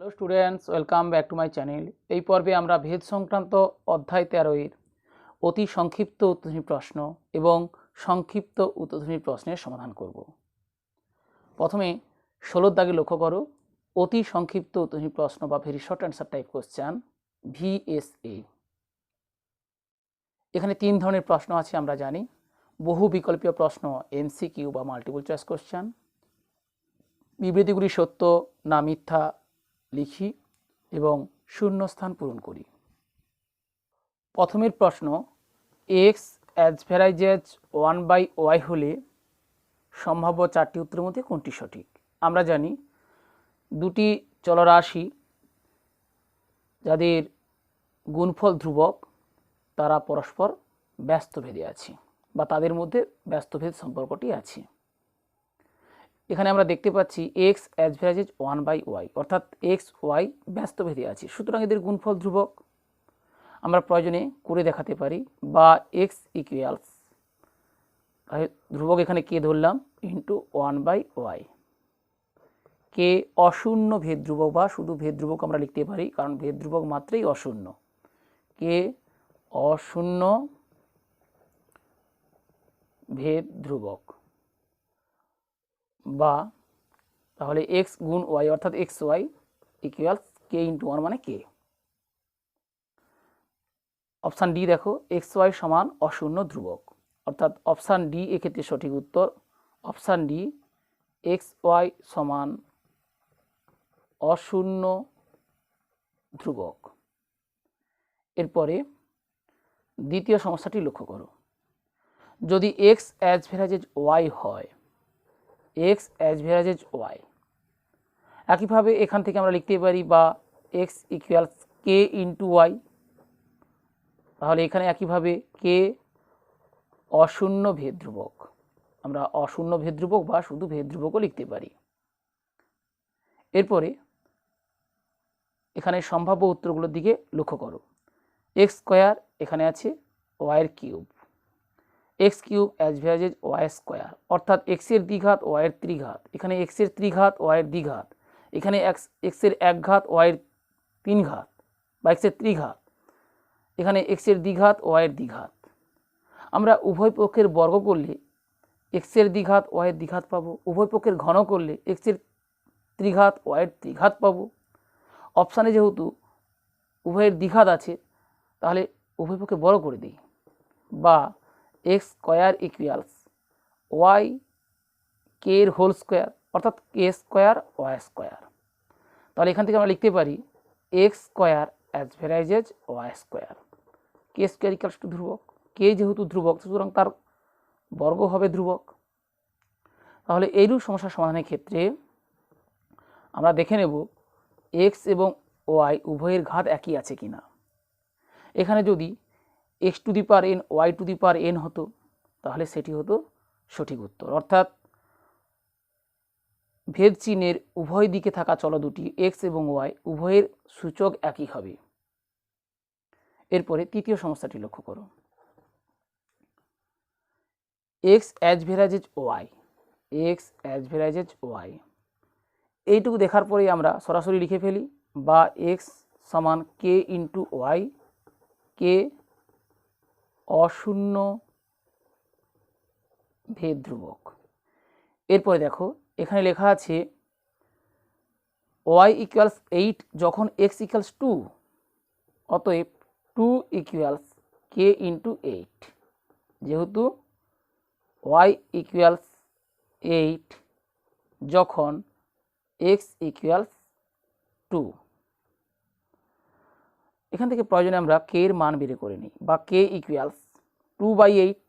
Hello students, welcome back to my channel. এই পর্বে আমরা ভেদ সংক্রান্ত অধ্যায় 13 অতি সংক্ষিপ্ত উত্তরধর্মী প্রশ্ন এবং সংক্ষিপ্ত উত্তরধর্মী প্রশ্নের সমাধান করব। প্রথমে 16 দাগে লক্ষ্য করো, অতি সংক্ষিপ্ত উত্তরধর্মী প্রশ্ন বা very short answer type question VSA। এখানে 3 ধরনের প্রশ্ন আছে আমরা জানি। বহু বিকল্পীয় প্রশ্ন MCQ বা মাল্টিপল চয়েস কোশ্চেন, বিবৃতিগুলি সত্য না মিথ্যা লিখি এবং শূন্যস্থান পূরণ করি। প্রথমের প্রশ্ন, x অ্যাজ ভ্যারাইজেজ 1/y হলে সম্ভাব্য 4টি উত্তরের মধ্যে কোনটি সঠিক? আমরা জানি দুটি চলরাশি যাদের গুণফল ধ্রুবক তারা পরস্পর ব্যস্তভেদে আছে বা তাদের মধ্যে ব্যস্তভেদ সম্পর্কটি আছে। এখানে আমরা দেখতে পাচ্ছি x অ্যাজ ভ্যারাইজেজ 1/y, অর্থাৎ x y ব্যস্তভেদে আছে, সুতরাং এদের গুণফল ধ্রুবক। আমরা প্রয়োজনে করে দেখাতে পারি বা x ইকুয়ালস ধ্রুবক এখানে কে ধরলাম ইন্টু 1/y। কে অশূন্য ভেদ ধ্রুবক বা শুধু ভেদ ধ্রুবক আমরা লিখতে পারি, কারণ ভেদ ধ্রুবক মাত্রই অশূন্য। কে অশূন্য ভেদ ধ্রুবক, বা তাহলে x গুণ y অর্থাৎ xy ইকুয়ালস কে ইন্টু 1 মানে কে। অপশান ডি দেখো, xy সমান অশূন্য ধ্রুবক, অর্থাৎ অপশান ডি এক্ষেত্রে সঠিক উত্তর। অপশান ডি xy সমান অশূন্য ধ্রুবক। এরপরে দ্বিতীয় সমস্যাটি লক্ষ্য করো, যদি x অ্যাজ ভ্যারাইজেজ y হয়, x অ্যাজ ভ্যারাইজেজ y, একইভাবে এখান থেকে আমরা লিখতে পারি বা x equals k into Y. তাহলে এখানে একইভাবে কে অশূন্য ভেদ ধ্রুবক, আমরা অশূন্য ভেদ ধ্রুবক বা শুধু ভেদ ধ্রুবকও লিখতে পারি। এরপরে এখানে সম্ভাব্য উত্তরগুলোর দিকে লক্ষ্য করো। এক্স স্কোয়ার এখানে আছে ওয়াইয়ের cube, X cube as varies Y square, অর্থাৎ এক্সের দ্বিঘাত ওয়াইয়ের ত্রিঘাত, এখানে এক্সের ত্রিঘাত ওয়াইয়ের দ্বিঘাত, এখানে এক্সের এক ঘাত ওয়াইয়ের তিন ঘাত বা এক্সের ত্রিঘাত, এখানে এক্সের দ্বিঘাত ওয়াইয়ের দ্বিঘাত। আমরা উভয় পক্ষের বর্গ করলে এক্সের দ্বিঘাত ওয়াইয়ের দ্বিঘাত পাবো, উভয় পক্ষের ঘন করলে এক্সের ত্রিঘাত ওয়াইয়ের ত্রিঘাত পাবো। অপশানে যেহেতু উভয়ের দ্বিঘাত আছে তাহলে উভয় পক্ষে বড় করে দিই, বা এক্স স্কোয়ার ইকুয়ালস ওয়াই কে এর হোল স্কোয়ার, অর্থাৎ কে স্কোয়ার ওয়াই স্কোয়ার। তাহলে এখান থেকে আমরা লিখতে পারি X square as varies Y square. K square equals to ধ্রুবক, কে যেহেতু ধ্রুবক সুতরাং তার বর্গ হবে ধ্রুবক। তাহলে এইরূপ সমস্যার সমাধানের ক্ষেত্রে আমরা দেখে নেব এক্স এবং ওয়াই উভয়ের ঘাত একই আছে কিনা। এখানে যদি x to the power n y to the power n হতো তাহলে সেটি হতো সঠিক উত্তর, অর্থাৎ ভেদ চিহ্নের উভয় দিকে থাকা চল দুটি এক্স এবং ওয়াই উভয়ের সূচক একই হবে। এরপরে তৃতীয় সমস্যাটি লক্ষ্য করো, x as varies Y, X as varies Y, এইটুকু দেখার পরেই আমরা সরাসরি লিখে ফেলি বা এক্স সমান কে ইন্টু ওয়াই, কে অশূন্য ভেদ ধ্রুবক। এরপরে দেখো এখানে লেখা আছে ওয়াই ইকুয়ালস 8 যখন এক্স ইকুয়ালস 2, অতএব 2 ইকুয়ালস কে ইন্টু 8। যেহেতু ওয়াই ইকুয়ালস 8 যখন এক্স ইকুয়ালস 2, এখান থেকে প্রয়োজনে আমরা কে এর মান বের করে নিই, বা কে ইকুয়ালস 2/8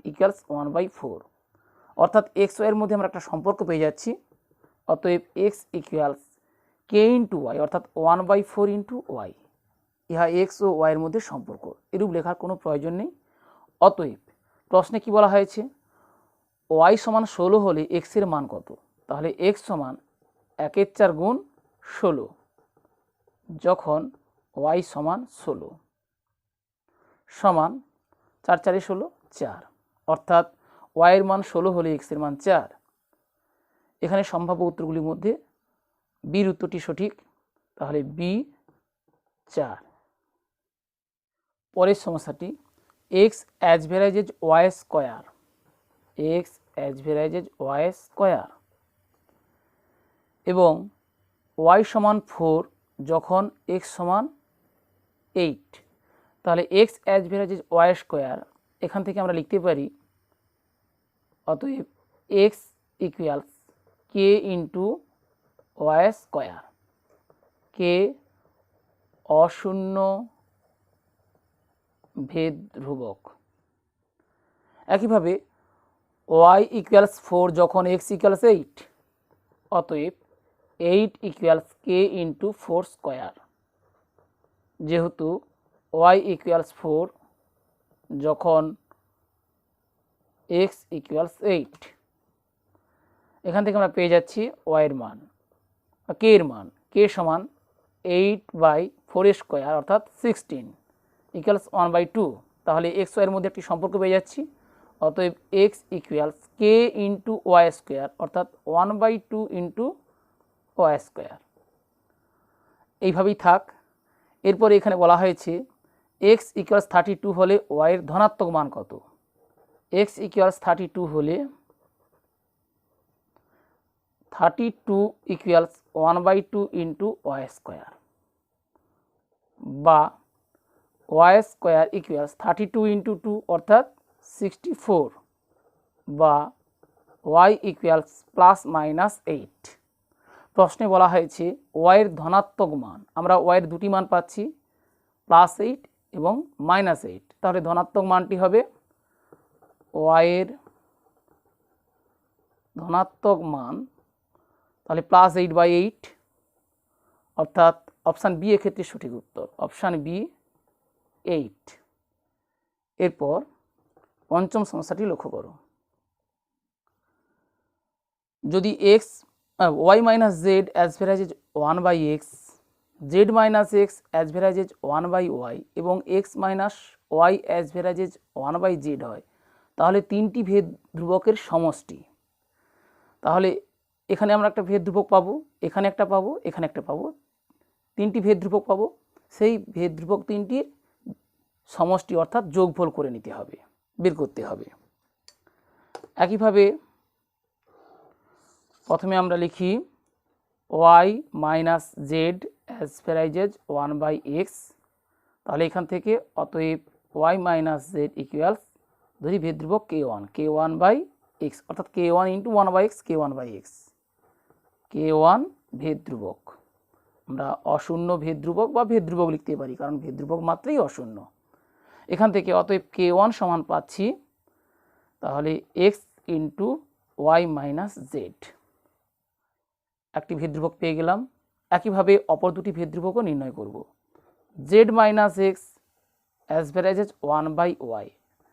ইকুয়ালস 1/4, অর্থাৎ এক্স ওয়াইয়ের মধ্যে আমরা একটা সম্পর্ক পেয়ে যাচ্ছি। অতএব x equals k into Y, অর্থাৎ 1/4 ইন্টু ওয়াই। ইহা এক্স ও ওয়াইয়ের মধ্যে সম্পর্ক, এরূপ লেখার কোনো প্রয়োজন নেই। অতএব প্রশ্নে কি বলা হয়েছে, ওয়াই সমান 16 হলে এক্সের মান কত? তাহলে এক্স সমান 1/4 গুণ 16 যখন ওয়াই সমান 16 সমান 4 4 16 4, অর্থাৎ ওয়াইয়ের মান 16 হলে এক্সের মান 4। এখানে সম্ভাব্য উত্তরগুলির মধ্যে বির উত্তরটি সঠিক, তাহলে বি 4। পরের সমস্যাটি X অ্যাভারেজেজ Y square, X অ্যাভারেজেজ Y square এবং ওয়াই সমান 4 যখন এক্স সমান 8, তাহলে এক্স অ্যাভারেজেজ ওয়াই স্কোয়ার এখান থেকে আমরা লিখতে পারি অতএব x equals k into y square, k অশূন্য ভেদ ধ্রুবক। একইভাবে ওয়াই ইকুয়ালস 4 যখন এক্স ইকুয়ালস 8, অতএব 8 ইকুয়ালস কে ইন্টু 4 স্কোয়ার, যেহেতু ওয়াই ইকুয়ালস 4 যখন এক্স ইকুয়ালস 8, এখান থেকে আমরা পেয়ে যাচ্ছি ওয়াইয়ের মান, কে এর মান, কে সমান 8/4 স্কোয়ার অর্থাৎ 16 ইকুয়ালস 1/2, তাহলে এক্স ওয়াইয়ের মধ্যে একটি সম্পর্ক পেয়ে যাচ্ছি। অতএব x equals k into y square অর্থাৎ 1/2 ইন্টু ওয়াই স্কোয়ার। এইভাবেই থাক। এরপরে এখানে বলা হয়েছে এক্স ইকুয়ালস 32 হলে ওয়াইয়ের ধনাত্মক মান কত। এক্স ইকুয়ালস 32 হলে 32 ইকুয়ালস 1/2 ইন্টু ওয়াই স্কোয়ার, বা ওয়াই স্কোয়ার ইকুয়ালস 32 ইন্টু 2 অর্থাৎ 64, বা ওয়াই ইকুয়ালস +-8। প্রশ্নে বলা হয়েছে ওয়াইয়ের ধনাত্মক মান, আমরা ওয়াইয়ের দুটি মান পাচ্ছি +8 এবং -8, তাহলে ধনাত্মক মানটি হবে ওয়াইয়ের ধনাত্মক মান তাহলে +8/8 অর্থাৎ অপশান বি এক্ষেত্রে সঠিক উত্তর, অপশান বি 8। এরপর পঞ্চম সমস্যাটি লক্ষ্য করো। যদি X Y minus Z varies 1/x, Z minus X varies 1/y এবং এক্স মাইনাস ওয়াই অ্যাভারেজেজ 1/z হয়, তাহলে তিনটি ভেদ ধ্রুবকের সমষ্টি। তাহলে এখানে আমরা একটা ভেদ ধ্রুবক পাবো, এখানে একটা পাবো, এখানে একটা পাবো, তিনটি ভেদ ধ্রুবক পাবো। সেই ভেদ ধ্রুবক তিনটির সমষ্টি অর্থাৎ যোগফল করে নিতে হবে, বের করতে হবে। একইভাবে প্রথমে আমরা লিখি Y minus Z varies 1/x, তাহলে এখান থেকে অতএব ওয়াই মাইনাস জেড ইকুয়ালস ধরি ভেদ ধ্রুবক k1, k1/x অর্থাৎ k1 into 1/x, k1/x, k1 ভেদ ধ্রুবক। আমরা অশূন্য ভেদ ধ্রুবক বা ভেদ ধ্রুবক লিখতে পারি, কারণ ভেদ ধ্রুবক মাত্রই অশূন্য। এখান থেকে অতএব k1 সমান পাচ্ছি তাহলে x into Y minus z, একটি ভেদ ধ্রুবক পেয়ে গেলাম। একইভাবে অপর দুটি ভেদ ধ্রুবকও নির্ণয় করব। Z minus X varies 1/y,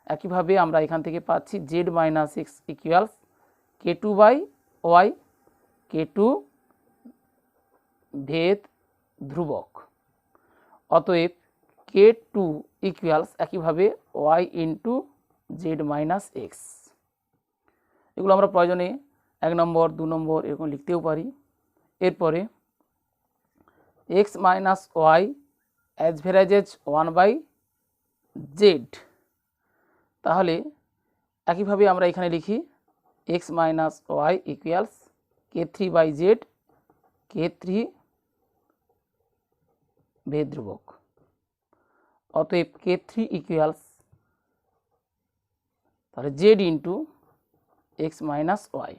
একইভাবে আমরা এখান থেকে পাচ্ছি Z minus x equals k2/y, k2 ভেদ ধ্রুবক। অতএব k2 ইকুয়ালস একইভাবে y into Z minus x. এগুলো আমরা প্রয়োজনে 1 নম্বর 2 নম্বর এরকম লিখতেও পারি। এরপরে এক্স মাইনাস ওয়াই অ্যাভারেজেজ 1/z, তাহলে একইভাবে আমরা এখানে লিখি x minus Y equals k3/z, k3 ভেদ ধ্রুবক। অতএব k3 ইকুয়ালস তাহলে z into x minus y.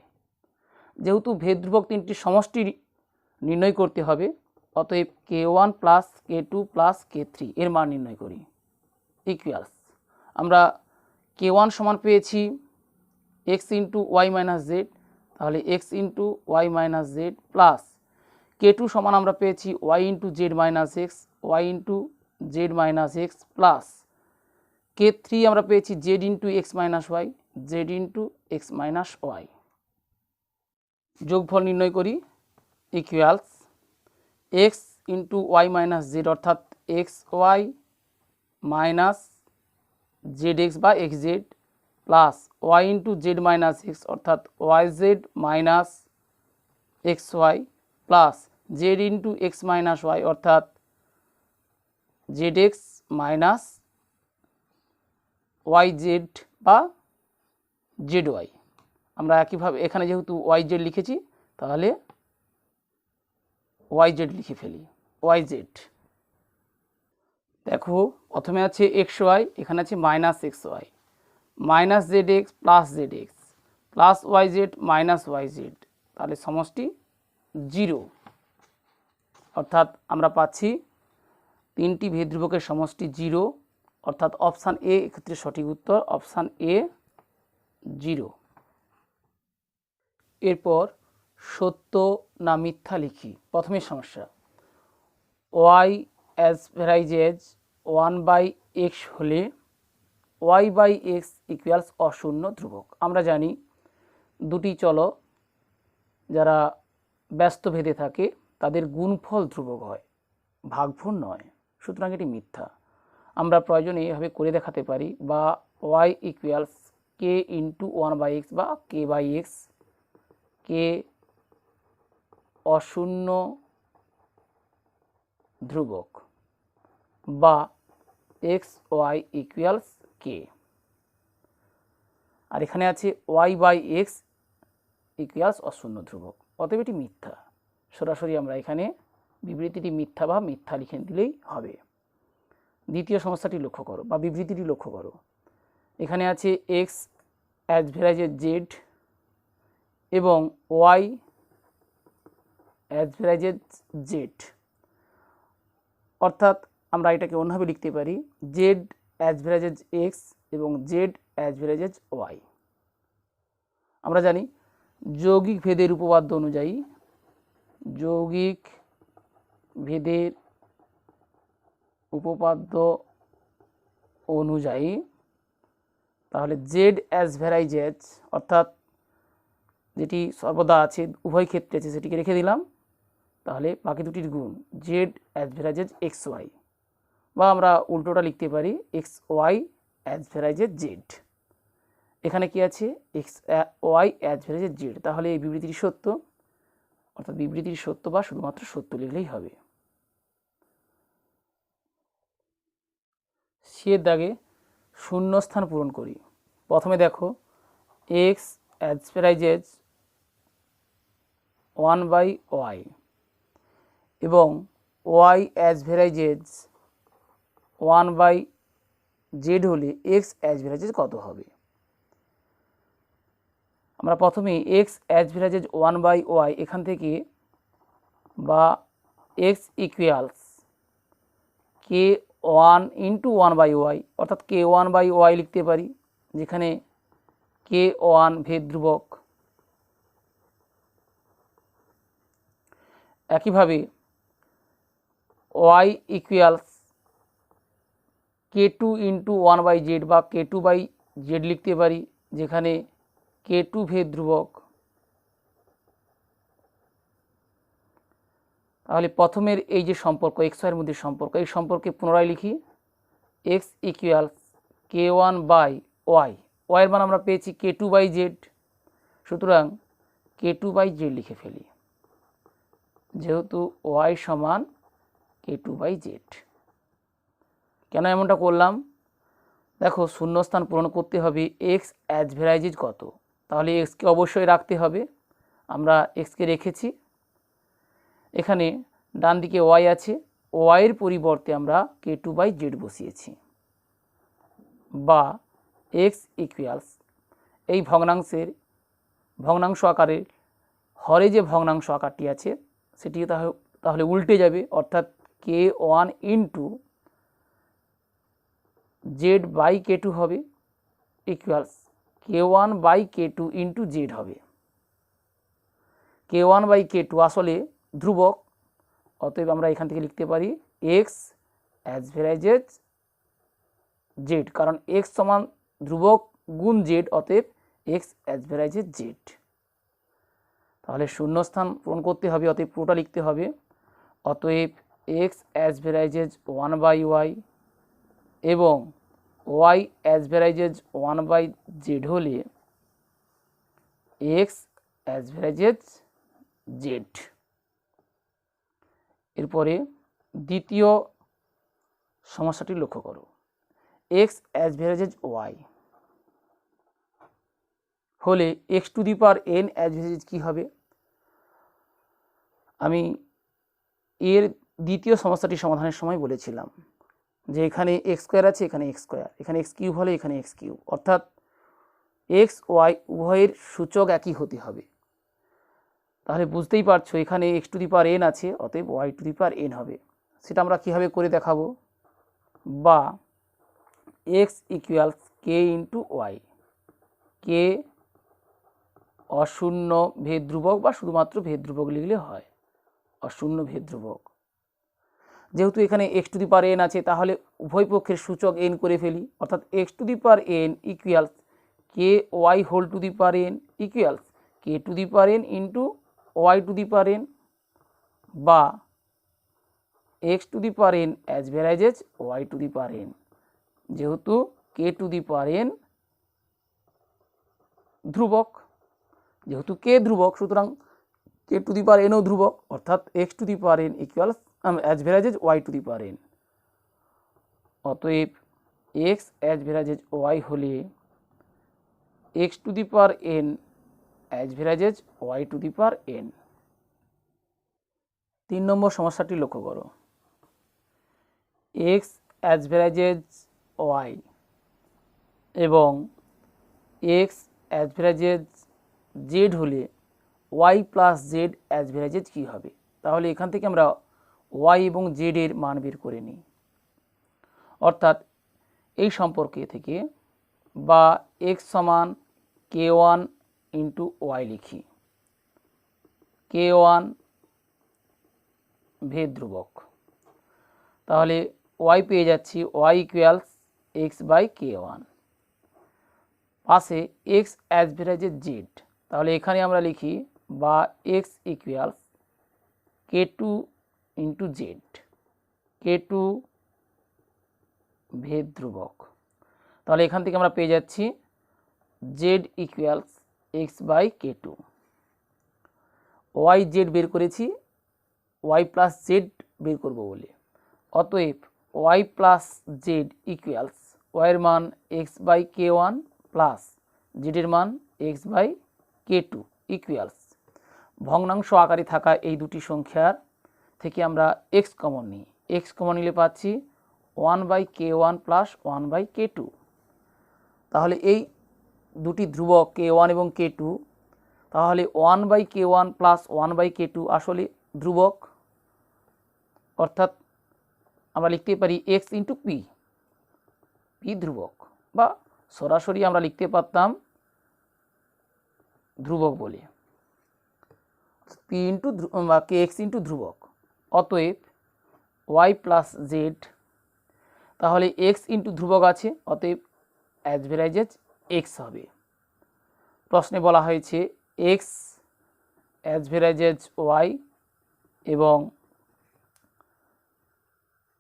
যেহেতু ভেদ ধ্রুবক তিনটি সমষ্টি নির্ণয় করতে হবে, অতএব k1 plus k2 plus k3 এর মান নির্ণয় করি। ইকুয়ালস আমরা k1 সমান পেয়েছি x into Y minus Z, তাহলে x into Y minus Z plus k2 সমান আমরা পেয়েছি y into Z minus x, Y into Z minus X plus k3 আমরা পেয়েছি z into x minus Y, Z into x minus Y. যোগফল নির্ণয় করি। Equals X into Y minus Z অর্থাৎ x Y minus Z X বা X Z plus Y into Z minus X অর্থাৎ Y z minus x y plus z into x minus y, অর্থাৎ z x minus Y z বা z y. আমরা একইভাবে এখানে যেহেতু Y Z লিখেছি তাহলে ওয়াই জেড লিখে ফেলি, ওয়াই জেড। দেখো প্রথমে আছে এক্স ওয়াই, এখানে আছে minus x Y, minus Z x plus z x plus y z minus Y z, তাহলে সমষ্টি 0, অর্থাৎ আমরা পাচ্ছি তিনটি ভেদ ধ্রুবকের সমষ্টি 0, অর্থাৎ অপশান এ এক্ষেত্রে সঠিক উত্তর, অপশান এ 0। এরপর সত্য না মিথ্যা লিখি। প্রথমের সমস্যা, Y as varies age 1/x হলে y/x ইকুয়ালস অশূন্য ধ্রুবক। আমরা জানি দুটি চলক যারা ব্যস্ত ভেদে থাকে তাদের গুণফল ধ্রুবক হয়, ভাগফল নয়, সুতরাং এটি মিথ্যা। আমরা প্রয়োজনে এভাবে করে দেখাতে পারি, বা y equals k into 1/x বা k/x, k অশূন্য ধ্রুবক, বা xy ইকুয়ালস k। আর এখানে আছে y/x ইকুয়ালস অশূন্য ধ্রুবক, অতএব এটি মিথ্যা। সরাসরি আমরা এখানে বিবৃতিটি মিথ্যা বা মিথ্যা লিখে দিলেই হবে। দ্বিতীয় সমস্যাটি লক্ষ্য করো বা বিবৃতিটি লক্ষ্য করো, এখানে আছে x as varies as z এবং y as varies as z, অর্থাৎ আমরা এটাকে অন্যভাবে লিখতে পারি z as varies as x এবং z as varies as y. আমরা জানি যৌগিক ভেদের উপপাদ্য অনুযায়ী, যৌগিক ভেদের উপপাদ্য অনুযায়ী তাহলে জেড অ্যাজ ভ্যারাইজ এজ, অর্থাৎ যেটি সর্বদা আছে উভয় ক্ষেত্রে আছে সেটিকে রেখে দিলাম, তাহলে বাকি দুটির গুণ z as varies as x y, বা আমরা উল্টোটা লিখতে পারি x y as varies as z. এখানে কি আছে x y as varies as z, তাহলে এই বিবৃতিটি সত্য, অর্থাৎ বিবৃতিটি সত্য বা শুধুমাত্র সত্য লিখলেই হবে। সিয়ের দাগে শূন্যস্থান পূরণ করি। প্রথমে দেখো x as varies age 1/y এবং Y as varies as 1/z হলে এক্স অ্যাজ ভ্যারাইজ এজ কত হবে? আমরা প্রথমে x as varies age 1/y এখান থেকে, বা x equals k1 into 1/y, অর্থাৎ k1/y লিখতে পারি, যেখানে k1 ভেদ ধ্রুবক। একইভাবে y equals k2 into 1/z বা k2/z লিখতে পারি, যেখানে k2 ভেদ ধ্রুবক। তাহলে প্রথমের এই যে সম্পর্ক এক্স ওয়াইয়ের মধ্যে সম্পর্ক, এই সম্পর্কে পুনরায় লিখি এক্স ইকুয়ালস k1/y, ওয়াইয়ের মান আমরা পেয়েছি k2/z, সুতরাং k2/z লিখে ফেলি, যেহেতু ওয়াই সমান k2/z। কেন এমনটা করলাম? দেখো শূন্যস্থান পূরণ করতে হবে, এক্স অ্যাজ ভ্যারাইজ এজ কত, তাহলে এক্সকে অবশ্যই রাখতে হবে, আমরা এক্সকে রেখেছি। এখানে ডান দিকে ওয়াই আছে, ওয়াইয়ের পরিবর্তে আমরা k2/z বসিয়েছি, বা এক্স ইকুয়ালস এই ভগ্নাংশের ভগ্নাংশ আকারের হরে যে ভগ্নাংশ আকারটি আছে সেটি তাহলে উল্টে যাবে, অর্থাৎ k1 ইন্টু z/k2 হবে ইকুয়ালস k1/k2 ইন্টু জেড হবে। k1/k2 আসলে ধ্রুবক, অতএব আমরা এখান থেকে লিখতে পারি x as varies as z, কারণ এক্স সমান ধ্রুবক গুণ জেড, অতএব x as varies as z. তাহলে শূন্যস্থান পূরণ করতে হবে, অতএব পুরোটা লিখতে হবে, অতএব x as varies age 1/y এবং Y as varies as 1/z হলে x as varies as z. এরপরে দ্বিতীয় সমস্যাটি লক্ষ্য করো। এক্স অ্যাভারেজেজ ওয়াই হলে x to the power n averages কী হবে? আমি এর দ্বিতীয় সমস্যাটি সমাধানের সময় বলেছিলাম যে এখানে এক্স স্কোয়ার আছে, এখানে এক্স স্কোয়ার, এখানে এক্স কিউব হলে এখানে এক্স কিউব, অর্থাৎ এক্স ওয়াই উভয়ের সূচক একই হতে হবে। তাহলে বুঝতেই পারছো এখানে x to the power n আছে, অতএব y to the power n হবে। সেটা আমরা কীভাবে করে দেখাবো? বা x equals k into y, k অশূন্য ভেদ ধ্রুবক বা শুধুমাত্র ভেদ ধ্রুবক লিখলে হয়, অশূন্য ভেদ ধ্রুবক। যেহেতু এখানে x to the power n আছে তাহলে উভয় পক্ষের সূচক এন করে ফেলি, অর্থাৎ x to the power n equals k y whole to the power n equals k to the power n into y to the power n, বা x to the power n as varies y to the power n. যেহেতু k to the power N ধ্রুবক, যেহেতু কে ধ্রুবক সুতরাং কে to the পাওয়ার এনও ধ্রুবক, অর্থাৎ x to the power n equals as varies y to the power n. অতএব x as varies y হলে x to the power n as varies y to the power n. 3 number সমস্যাটি লক্ষ্য করো। X as varies y এবং x as varies z হলে y plus z as varies কী হবে? তাহলে এখান থেকে আমরা ওয়াই এবং জেডের মান বের করে নিই, অর্থাৎ এই সম্পর্কে থেকে বা এক্স সমান কে ওয়ান ইন্টু ওয়াই লিখি, কে ওয়ান ভেদ ধ্রুবক, তাহলে ওয়াই পেয়ে যাচ্ছি y equals x by k one, পাশে এক্স অ্যাজ ভ্যারাইজেস জেড, তাহলে এখানে আমরা লিখি বা x equals k two into z, k two ভেদ ধ্রুবক, তাহলে এখান থেকে আমরা পেয়ে যাচ্ছি z equals x by k two. Y z বের করেছি ওয়াই প্লাস জেড বের করবো বলে, অতএব ওয়াই প্লাস জেড ইকুয়ালস ওয়াইয়ের মান x by k one plus জেডের মান x by k two equals ভগ্নাংশ আকারে থাকা এই দুটি সংখ্যার থেকে আমরা এক্স কমন নিই, এক্স কমন নিলে পাচ্ছি one by k one plus one by k two. তাহলে এই দুটি ধ্রুবক কে ওয়ান এবং কে টু, তাহলে one by k one plus one by k two আসলে ধ্রুবক, অর্থাৎ আমরা লিখতে পারি এক্স ইন্টু পি, পি ধ্রুবক, বা সরাসরি আমরা লিখতে পারতাম ধ্রুবক বলে পি ইন্টু বা কে এক্স ইন্টু ধ্রুবক। অতএব ওয়াই প্লাস জেড, তাহলে এক্স ইন্টু ধ্রুবক আছে অতএব অ্যাজ ভ্যারাইজেস এক্স হবে। প্রশ্নে বলা হয়েছে এক্স অ্যাজ ভ্যারাইজেস ওয়াই এবং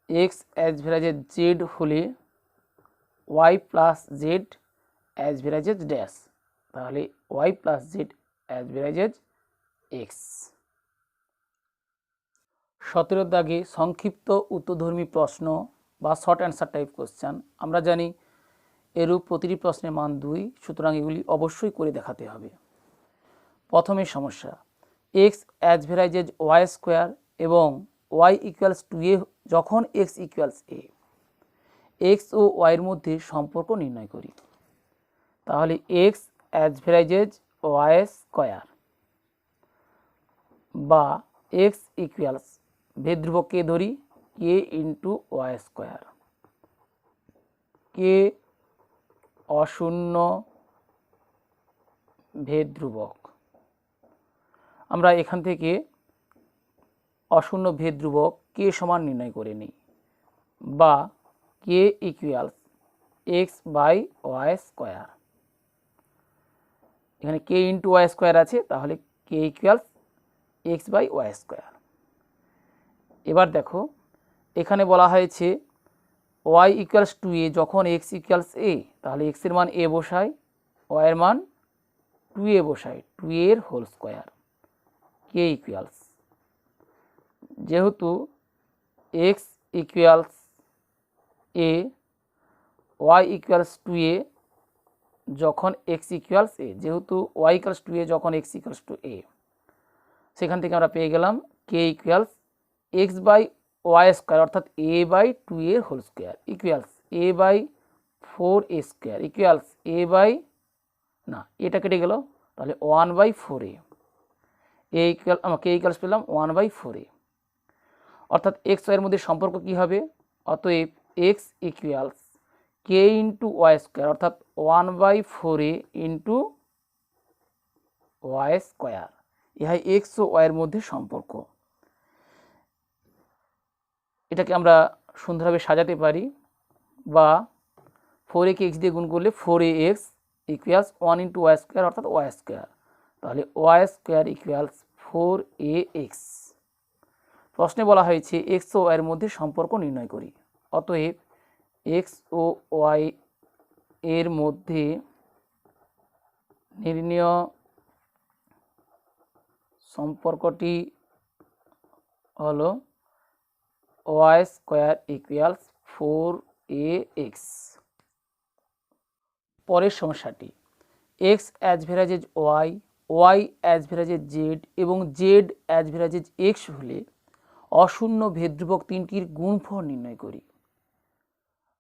এক্স অ্যাজ ভ্যারাইজেস জেড হলে y plus z as varies dash, তাহলে y plus z as varies x. 17 দাগে সংক্ষিপ্ত উত্তরধর্মী প্রশ্ন বা শর্ট অ্যান্সার টাইপ কোশ্চেন। আমরা জানি এরূপ প্রতিটি প্রশ্নের মান 2, সুতরাং এগুলি অবশ্যই করে দেখাতে হবে। প্রথমে সমস্যা, x as varies y square এবং ওয়াই ইকুয়ালস 2a যখন এক্স ইকুয়ালস এ, এক্স ও ওয়াইয়ের মধ্যে সম্পর্ক নির্ণয় করি। তাহলে x as varies y square বা এক্স ইকুয়ালস ভেদ ধ্রুবক কে ধরি k into y square, k অশূন্য ভেদ ধ্রুবক। আমরা এখান থেকে অশূন্য ভেদ ধ্রুবক কে সমান নির্ণয় করে নিই, বা k equals x by y square, এখানে কে ইন্টু ওয়াই স্কোয়ার আছে তাহলে k equals x by y square. এবার দেখো এখানে বলা হয়েছে ওয়াই ইকুয়ালস 2a যখন এক্স ইকুয়ালস এ, তাহলে এক্সের মান এ বসাই, ওয়াইয়ের মান 2a বসাই, 2a এর হোল স্কোয়ার, কে ইকুয়ালস, যেহেতু x equals a, y equals two a যখন এক্স ইকুয়ালস এ, যেহেতু ওয়াই ইকুয়ালস টু এ যখন এক্স ইকুয়ালস টু এ, সেখান থেকে আমরা পেয়ে গেলাম k equals x by y square অর্থাৎ a by two a whole square equals a by four a square equals a by, না এটা কেটে গেল, তাহলে one by four a equal, আমরা কে ইকুয়ালস পেলাম ওয়ান বাই ফোর এ, অর্থাৎ x ওয়াইয়ের মধ্যে সম্পর্ক কী হবে, অতএব x equals k into y square অর্থাৎ one by four a into y square, ইহাই এক্স ও ওয়াইয়ের মধ্যে সম্পর্ক। এটাকে আমরা সুন্দরভাবে সাজাতে পারি, বা ফোর এ কে এক্স দিয়ে গুণ করলে four a x equals one into y square অর্থাৎ ওয়াই স্কোয়ার, তাহলে y square equals four a x. প্রশ্নে বলা হয়েছে এক্স ও ওয়াইয়ের মধ্যে সম্পর্ক নির্ণয় করি, অতএব এক্স ও ওয়াই এর মধ্যে নির্ণেয় সম্পর্কটি হলো Y square equals four a x. পরের সমস্যাটি, x অ্যাজভেরাজেজ Y, Y as varies Z এবং জেড অ্যাজভেরাজেজ এক্স হলে অশূন্য ভেদ ধ্রুবক তিনটির গুণফল নির্ণয় করি।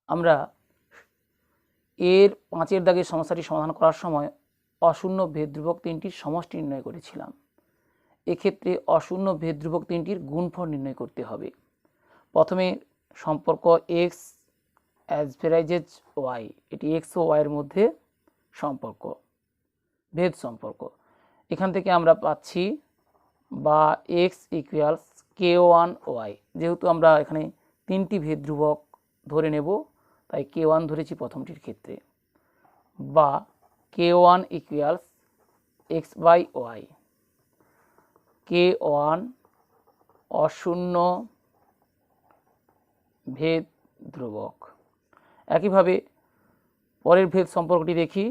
আমরা এর 5-এর দাগের সমস্যাটি সমাধান করার সময় অশূন্য ভেদ ধ্রুবক তিনটির সমষ্টি নির্ণয় করেছিলাম। এক্ষেত্রে অশূন্য ভেদ ধ্রুবক তিনটির গুণফল নির্ণয় করতে হবে। প্রথমে সম্পর্ক এক্স অ্যাজভেরাজেজ ওয়াই, এটি এক্স ও ওয়াইয়ের মধ্যে সম্পর্ক, ভেদ সম্পর্ক। এখান থেকে আমরা পাচ্ছি বা x equals k one Y, যেহেতু আমরা এখানে তিনটি ভেদ ধ্রুবক ধরে নেব তাই কে ওয়ান ধরেছি প্রথমটির ক্ষেত্রে, বা k one equals x by y, k one অশূন্য ভেদ ধ্রুবক। একইভাবে পরের ভেদ সম্পর্কটি দেখি,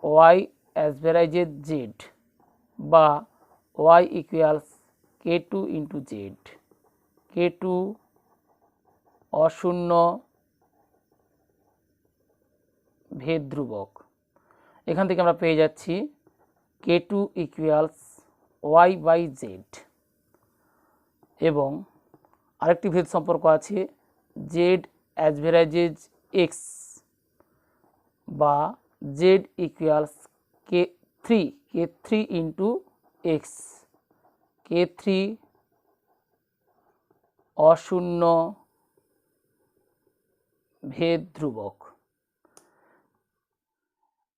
ওয়াই অ্যাজভেরাজেজ জেড বা y equals k two into z, k two অশূন্য ভেদ ধ্রুবক। এখান থেকে আমরা পেয়ে যাচ্ছি k two equals y by z, এবং আরেকটি ভেদ সম্পর্ক আছে জেড অ্যাজভেরাজেজ এক্স বা z equals k three into x, k three অশূন্য ভেদ ধ্রুবক।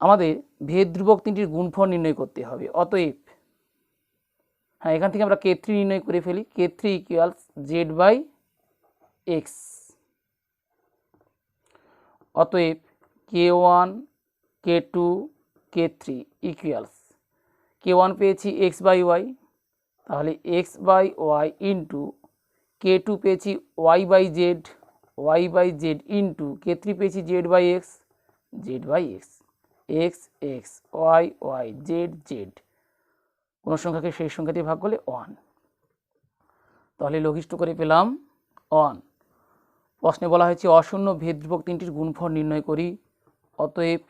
আমাদের ভেদ ধ্রুবক তিনটির গুণফল নির্ণয় করতে হবে, অতএব হ্যাঁ এখান থেকে আমরা কে থ্রি নির্ণয় করে ফেলি, k three equals z by x, অতএব k one k two k three equals k one পেয়েছি এক্স বাই ওয়াই, তাহলে x by y into k two পেয়েছি y by z into k three পেয়েছি z by x, x x y z, কোনো সংখ্যাকে সেই সংখ্যা দিয়ে ভাগ করলে ওয়ান, তাহলে লঘিষ্ঠ করে পেলাম ওয়ান। প্রশ্নে বলা হয়েছে অশূন্য ভেদ ধ্রুবক তিনটির গুণফল নির্ণয় করি, অতএব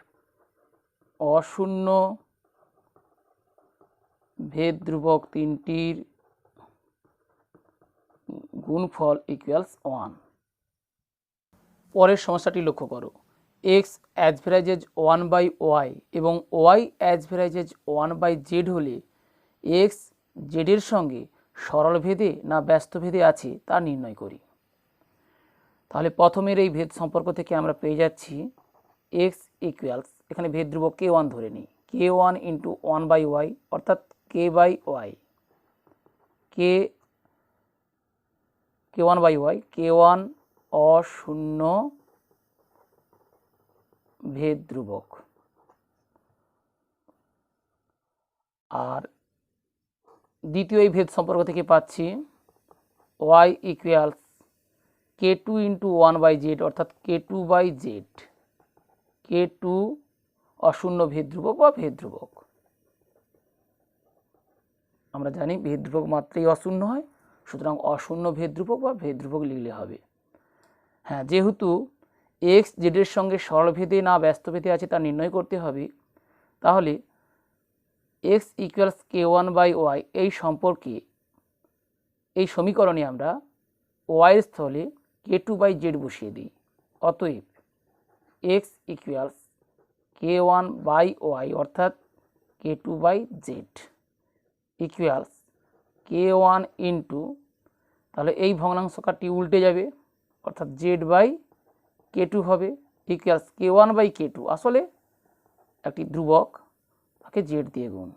অশূন্য ভেদ ধ্রুবক তিনটির গুণফল ইকুয়ালস ওয়ান। পরের সমস্যাটি লক্ষ্য করো, এক্স অ্যাজভেরাজেজ ওয়ান বাই ওয়াই এবং ওয়াই অ্যাজভেরাজেজ ওয়ান বাই জেড হলে এক্স জেডের সঙ্গে সরল ভেদে না ব্যস্ত ভেদে আছে তা নির্ণয় করি। তাহলে প্রথমের এই ভেদ সম্পর্ক থেকে আমরা পেয়ে যাচ্ছি এক্স ইকুয়ালস, এখানে ভেদ ধ্রুবক কে ওয়ান ধরে নিই, k one into one by y অর্থাৎ k by y, k one by y, k one অশূন্য ভেদ ধ্রুবক, আর দ্বিতীয় এই ভেদ সম্পর্ক থেকে পাচ্ছি y equals k two into one by z অর্থাৎ k two by z, k two অশূন্য ভেদ ধ্রুবক বা ভেদ ধ্রুবক। আমরা জানি ভেদ ধ্রুবক মাত্রেই অশূন্য হয়, সুতরাং অশূন্য ভেদ ধ্রুবক বা ভেদ ধ্রুবক লিখলে হবে। হ্যাঁ, যেহেতু এক্স জেডের সঙ্গে সরলভেদে না ব্যস্তভেদে আছে তা নির্ণয় করতে হবে, তাহলে এক্স ইকুয়ালস k1/y এই সম্পর্কে, এই সমীকরণে আমরা ওয়াইয়ের স্থলে k2/z বসিয়ে দিই। অতএব এক্স ইকুয়ালস k1/y অর্থাৎ k2/z ইকুয়ালস k1 ইন্টু, তাহলে এই ভগ্নাংশকারটি উল্টে যাবে অর্থাৎ z/k2 হবে, ইকুয়ালস k1/k2 আসলে একটি ধ্রুবক, তাকে z দিয়ে গুণ।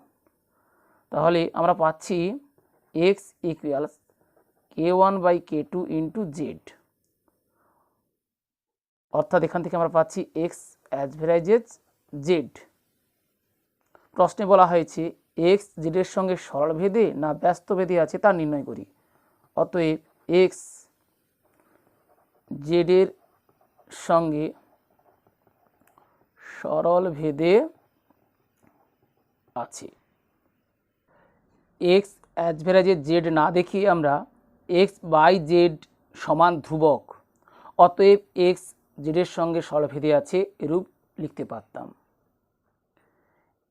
তাহলে আমরা পাচ্ছি x equals k1/k2 into Z, অর্থাৎ এখান থেকে আমরা পাচ্ছি x অ্যাজ ভ্যারাইজেস z। প্রশ্নে বলা হয়েছে x জেডের সঙ্গে সরলভেদে না ব্যস্তভেদে আছে তা নির্ণয় করি। অতএব x জেডের সঙ্গে সরলভেদে আছে। x অ্যাজ ভ্যারাইজেস z না দেখিয়ে আমরা x/z সমান ধ্রুবক, অতএব x জেডের সঙ্গে সরলভেদে আছে এরূপ লিখতে পারতাম।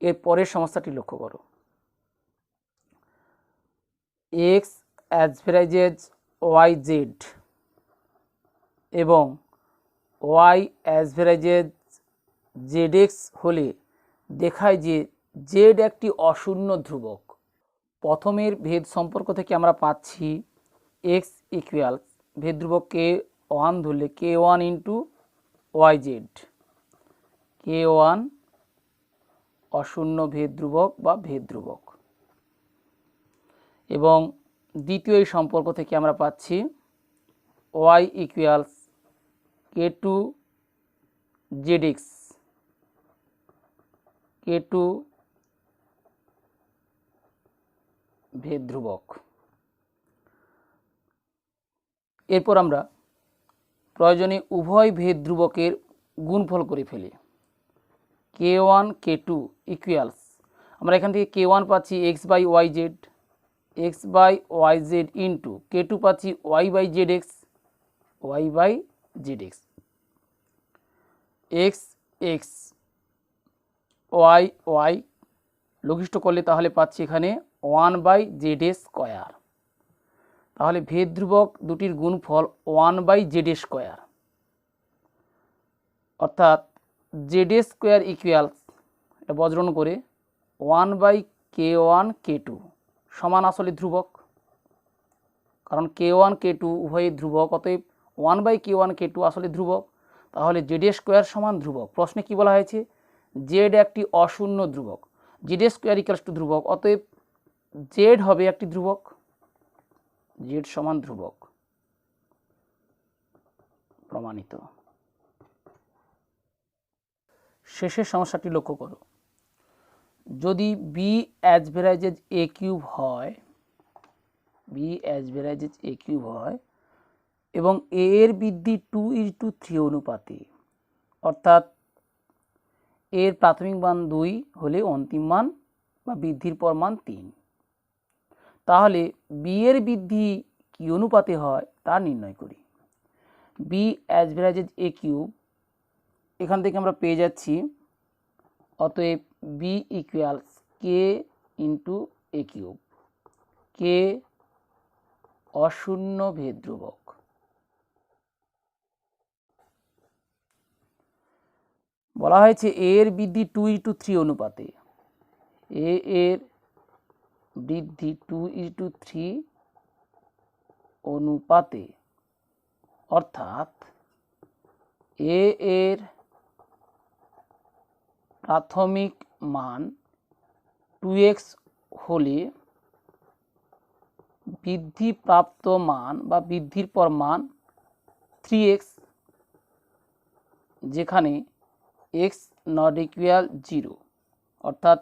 এর পরের সমস্যাটি লক্ষ্য করো। x অ্যাজ ভ্যারাইজেস yz এবং y অ্যাজ ভ্যারাইজেস zx হলে দেখায় যে z একটি অশূন্য ধ্রুবক। প্রথমের ভেদ সম্পর্ক থেকে আমরা পাচ্ছি x ইকুয়ালস ভেদ ধ্রুবক k1 ধরলে k1 ইন্টু yz, k1 অশূন্য ভেদ ধ্রুবক বা ভেদ ধ্রুবক। এবং দ্বিতীয় এই সম্পর্ক থেকে আমরা পাচ্ছি y equals k2 zx, k2 ভেদ ধ্রুবক। এরপর আমরা প্রয়োজনে উভয় ভেদ ধ্রুবকের গুণফল করে ফেলি। k1 k2 ইকুয়ালস, আমরা এখান থেকে k1 পাচ্ছি x/yz, x/yz ইন্টু k2 পাচ্ছি y/zx, y/zx, x x y y লঘিষ্ঠ করলে তাহলে পাচ্ছি এখানে 1/z²। তাহলে ভেদ ধ্রুবক দুটির গুণফল 1/z², অর্থাৎ z² ইকুয়ালস, এটা বজ্রণ করে 1/k1 k2 সমান আসলে ধ্রুবক, কারণ k1 k2 উভয়ই ধ্রুবক, অতএব 1/k1 k2 আসলে ধ্রুবক। তাহলে z² সমান ধ্রুবক। প্রশ্নে কি বলা হয়েছে? z একটি অশূন্য ধ্রুবক, z² ইকুয়ালস টু ধ্রুবক, অতএব z হবে একটি ধ্রুবক, z সমান ধ্রুবক, প্রমাণিত। শেষের সমস্যাটি লক্ষ্য করো। যদি b অ্যাজ ভ্যারাইজেস a³ হয়, b অ্যাজ ভ্যারাইজেস a³ হয় এবং a এর বৃদ্ধি 2:3 অনুপাতে, অর্থাৎ এর প্রাথমিক মান 2 হলে অন্তিম মান বা বৃদ্ধির পর মান 3, তাহলে b এর বৃদ্ধি কি অনুপাতে হয় তা নির্ণয় করি। b অ্যাজ ভ্যারাইজেস a³ এখান থেকে আমরা পেয়ে যাচ্ছি, অতএব b equals k into a³, k অশূন্য ভেদ ধ্রুবক। বলা হয়েছে a এর বৃদ্ধি 2:3 অনুপাতে, a এর বৃদ্ধি 2:3 অনুপাতে, অর্থাৎ a এর প্রাথমিক মান 2x হলে বৃদ্ধিপ্রাপ্ত মান বা বৃদ্ধির পর মান 3x, যেখানে x নট ইকুয়াল 0, অর্থাৎ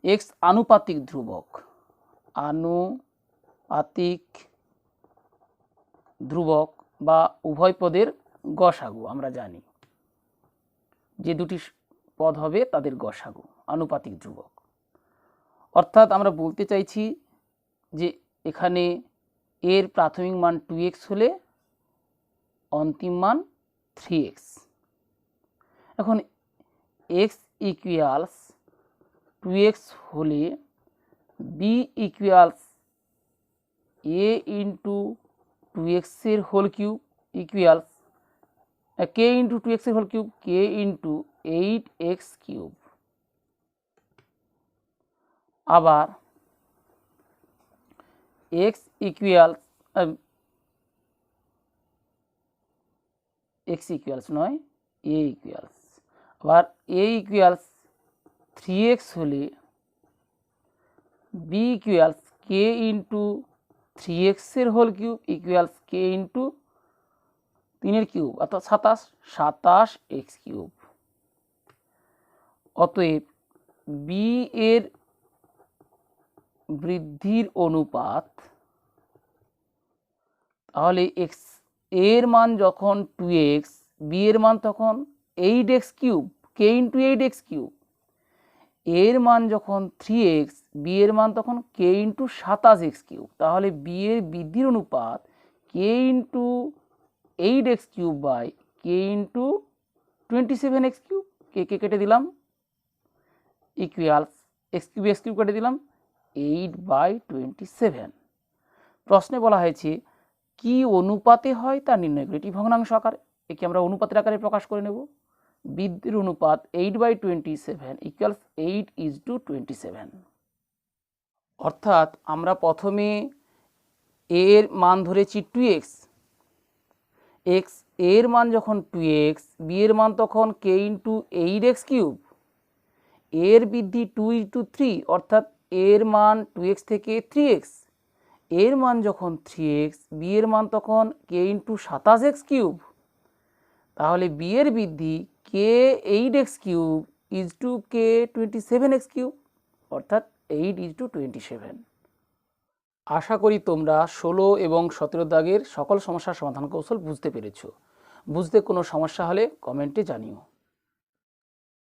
x আনুপাতিক ধ্রুবক, আনুপাতিক ধ্রুবক বা উভয় পদের গসাগু। আমরা জানি যে দুটি পদ হবে তাদের গসাগু আনুপাতিক ধ্রুবক, অর্থাৎ আমরা বলতে চাইছি যে এখানে a এর প্রাথমিক মান 2x হলে অন্তিম মান 3x। এখন x ইকুয়ালস 2x হলে b equals a into 2x এর whole cube equals k into 2x এর whole cube k into 8x cube. আবার x ইকুয়ালস নয় a ইকুয়ালস, আবার a ইকুয়ালস 3x হলে b equals k into 3x এর whole cube equals k into 3 এর cube অর্থাৎ 27x cube. অতএব b এর বৃদ্ধির অনুপাত, তাহলে x এর মান যখন 2x, b এর মান তখন 8x cube k into 8x cube, এর মান যখন 3x, b এর মান তখন k ইন্টু 27x কিউব। তাহলে b এর বৃদ্ধির অনুপাত k into 8x cube by k into 27x cube, k কেটে দিলাম ইকুয়ালস x কিউব কেটে দিলাম 8/27। প্রশ্নে বলা হয়েছে কি অনুপাতে হয় তা নির্ণয় করে, এটি ভগ্নাংশ আকারে, একে আমরা অনুপাতের আকারে প্রকাশ করে নেব। বৃদ্ধির অনুপাত 8/27 ইকুয়ালস 8:27। অর্থাৎ আমরা প্রথমে এর মান ধরেছি 2x, x এর মান যখন 2x, b এর মান তখন k ইন্টু 8x কিউব, এর বৃদ্ধি 2:3 অর্থাৎ এর মান 2x থেকে 3x, এর মান যখন 3x, b এর মান তখন k ইন্টু 27x কিউব, তাহলে b এর বৃদ্ধি k 8x cube is to k 27x cube অর্থাৎ 8:27। আশা করি তোমরা 16 এবং 17 দাগের সকল সমস্যার সমাধান কৌশল বুঝতে পেরেছো। বুঝতে কোনো সমস্যা হলে কমেন্টে জানিও।